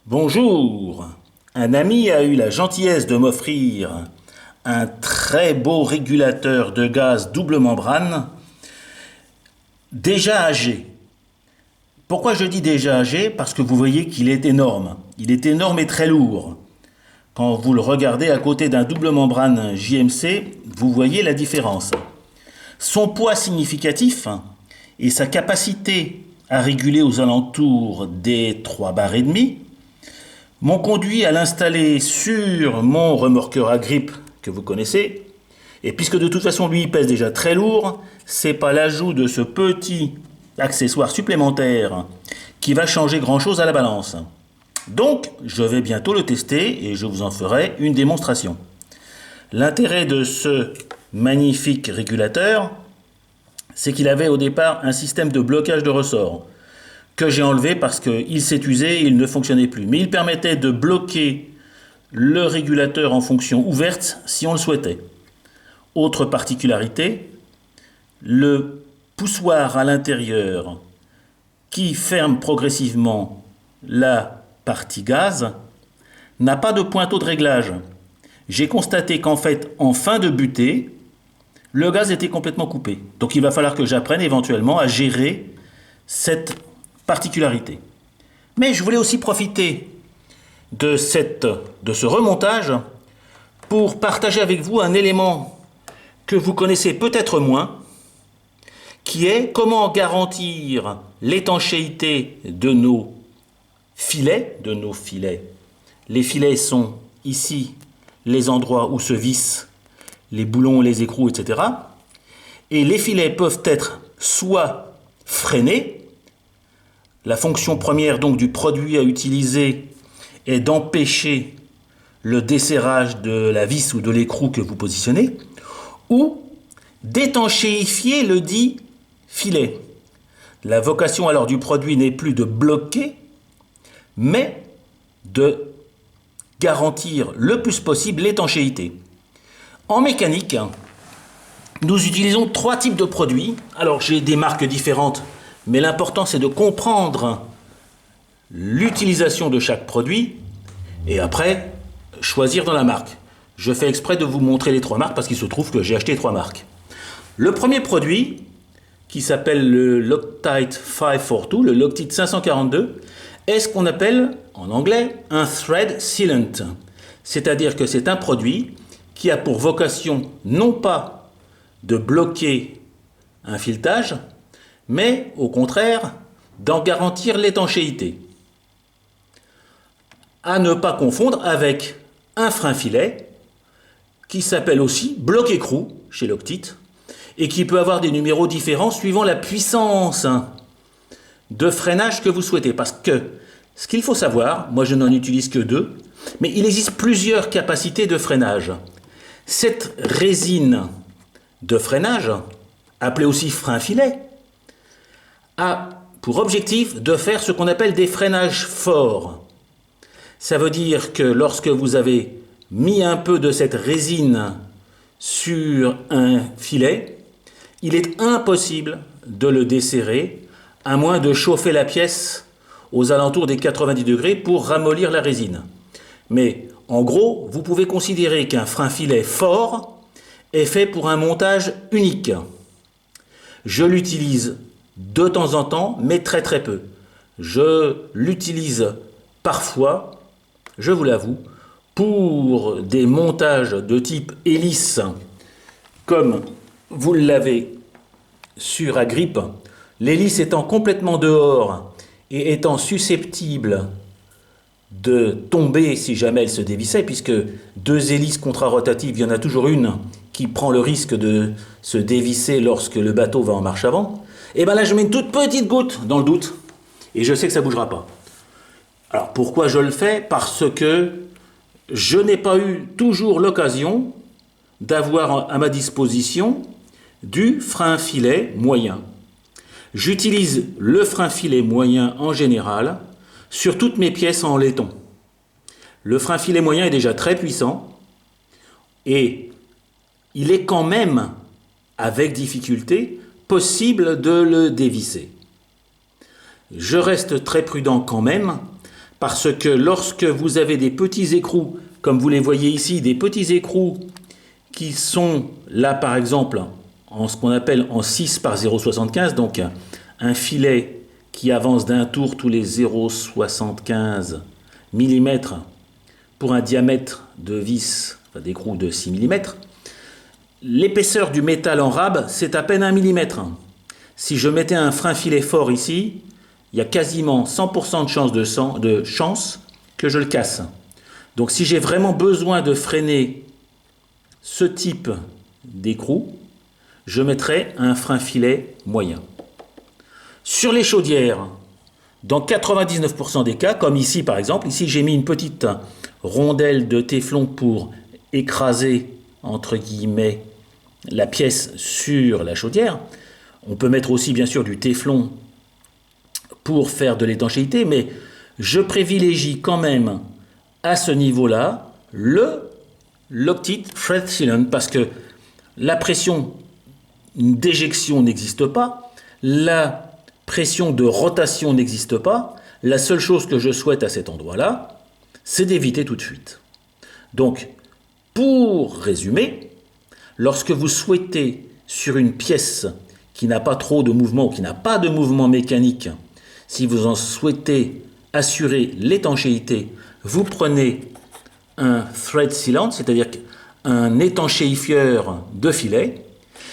Bonjour. Un ami a eu la gentillesse de m'offrir un très beau régulateur de gaz double membrane, déjà âgé. Pourquoi je dis déjà âgé? Parce que vous voyez qu'il est énorme. Il est énorme et très lourd. Quand vous le regardez à côté d'un double membrane JMC, vous voyez la différence. Son poids significatif et sa capacité à réguler aux alentours des 3 bars et demi m'ont conduit à l'installer sur mon remorqueur à grippe que vous connaissez. Et puisque de toute façon lui il pèse déjà très lourd, c'est pas l'ajout de ce petit accessoire supplémentaire qui va changer grand chose à la balance. Donc je vais bientôt le tester et je vous en ferai une démonstration. L'intérêt de ce magnifique régulateur, c'est qu'il avait au départ un système de blocage de ressort que j'ai enlevé parce qu'il s'est usé et il ne fonctionnait plus. Mais il permettait de bloquer le régulateur en fonction ouverte si on le souhaitait. Autre particularité, le poussoir à l'intérieur qui ferme progressivement la partie gaz n'a pas de pointeau de réglage. J'ai constaté qu'en fait, en fin de butée, le gaz était complètement coupé. Donc il va falloir que j'apprenne éventuellement à gérer cette particularité. Mais je voulais aussi profiter de ce remontage pour partager avec vous un élément que vous connaissez peut-être moins, qui est comment garantir l'étanchéité de nos filets. Les filets sont ici les endroits où se vissent les boulons, les écrous, etc. Et les filets peuvent être soit freinés. La fonction première donc du produit à utiliser est d'empêcher le desserrage de la vis ou de l'écrou que vous positionnez, ou d'étanchéifier le dit filet. La vocation alors du produit n'est plus de bloquer, mais de garantir le plus possible l'étanchéité. En mécanique, nous utilisons 3 types de produits. Alors j'ai des marques différentes, mais l'important c'est de comprendre l'utilisation de chaque produit et après choisir dans la marque. Je fais exprès de vous montrer les 3 marques parce qu'il se trouve que j'ai acheté 3 marques. Le premier produit, qui s'appelle le Loctite 542, le Loctite 542, est ce qu'on appelle en anglais un thread sealant. C'est-à-dire que c'est un produit qui a pour vocation non pas de bloquer un filetage, mais au contraire d'en garantir l'étanchéité. À ne pas confondre avec un frein-filet qui s'appelle aussi bloc-écrou chez Loctite et qui peut avoir des numéros différents suivant la puissance de freinage que vous souhaitez. Parce que ce qu'il faut savoir, moi je n'en utilise que 2, mais il existe plusieurs capacités de freinage. Cette résine de freinage, appelée aussi frein-filet, a pour objectif de faire ce qu'on appelle des freinages forts. Ça veut dire que lorsque vous avez mis un peu de cette résine sur un filet, il est impossible de le desserrer à moins de chauffer la pièce aux alentours des 90 degrés pour ramollir la résine. Mais en gros, vous pouvez considérer qu'un frein-filet fort est fait pour un montage unique. Je l'utilise de temps en temps, mais très très peu. Je l'utilise parfois, je vous l'avoue, pour des montages de type hélice, comme vous l'avez sur Agrippe, l'hélice étant complètement dehors et étant susceptible de tomber si jamais elle se dévissait, puisque 2 hélices contrarotatives, il y en a toujours une qui prend le risque de se dévisser lorsque le bateau va en marche avant, et bien là je mets une toute petite goutte dans le doute, et je sais que ça ne bougera pas. Alors pourquoi je le fais? Parce que je n'ai pas eu toujours l'occasion d'avoir à ma disposition du frein-filet moyen. J'utilise le frein-filet moyen en général sur toutes mes pièces en laiton. Le frein-filet moyen est déjà très puissant et il est quand même, avec difficulté, possible de le dévisser. Je reste très prudent quand même Parce que lorsque vous avez des petits écrous, comme vous les voyez ici, des petits écrous qui sont là par exemple en ce qu'on appelle en 6 par 0,75, donc un filet qui avance d'un tour tous les 0,75 mm pour un diamètre de vis, enfin d'écrou de 6 mm, l'épaisseur du métal en rab, c'est à peine 1 mm. Si je mettais un frein filet fort ici, il y a quasiment 100% de chance que je le casse. Donc si j'ai vraiment besoin de freiner ce type d'écrou, je mettrai un frein filet moyen. Sur les chaudières, dans 99% des cas, comme ici par exemple, ici j'ai mis une petite rondelle de téflon pour écraser, entre guillemets, la pièce sur la chaudière. On peut mettre aussi bien sûr du téflon pour faire de l'étanchéité, mais je privilégie quand même à ce niveau-là le Loctite Thread Sealant parce que la pression d'éjection n'existe pas, la pression de rotation n'existe pas. La seule chose que je souhaite à cet endroit-là, c'est d'éviter tout de suite. Donc, pour résumer, lorsque vous souhaitez sur une pièce qui n'a pas trop de mouvement ou qui n'a pas de mouvement mécanique, si vous en souhaitez assurer l'étanchéité, vous prenez un thread sealant, c'est-à-dire un étanchéifieur de filet.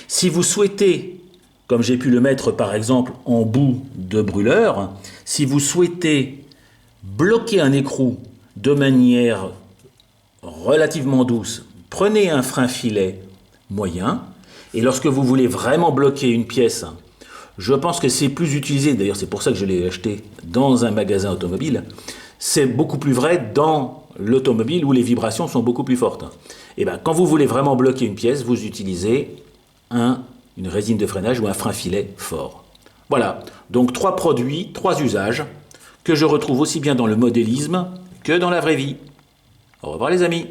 Si vous souhaitez, comme j'ai pu le mettre par exemple en bout de brûleur, si vous souhaitez bloquer un écrou de manière relativement douce, prenez un frein filet moyen. Et lorsque vous voulez vraiment bloquer une pièce, je pense que c'est plus utilisé, d'ailleurs c'est pour ça que je l'ai acheté dans un magasin automobile, c'est beaucoup plus vrai dans l'automobile où les vibrations sont beaucoup plus fortes. Et bien, quand vous voulez vraiment bloquer une pièce, vous utilisez une résine de freinage ou un frein filet fort. Voilà, donc 3 produits, 3 usages que je retrouve aussi bien dans le modélisme que dans la vraie vie. Au revoir les amis.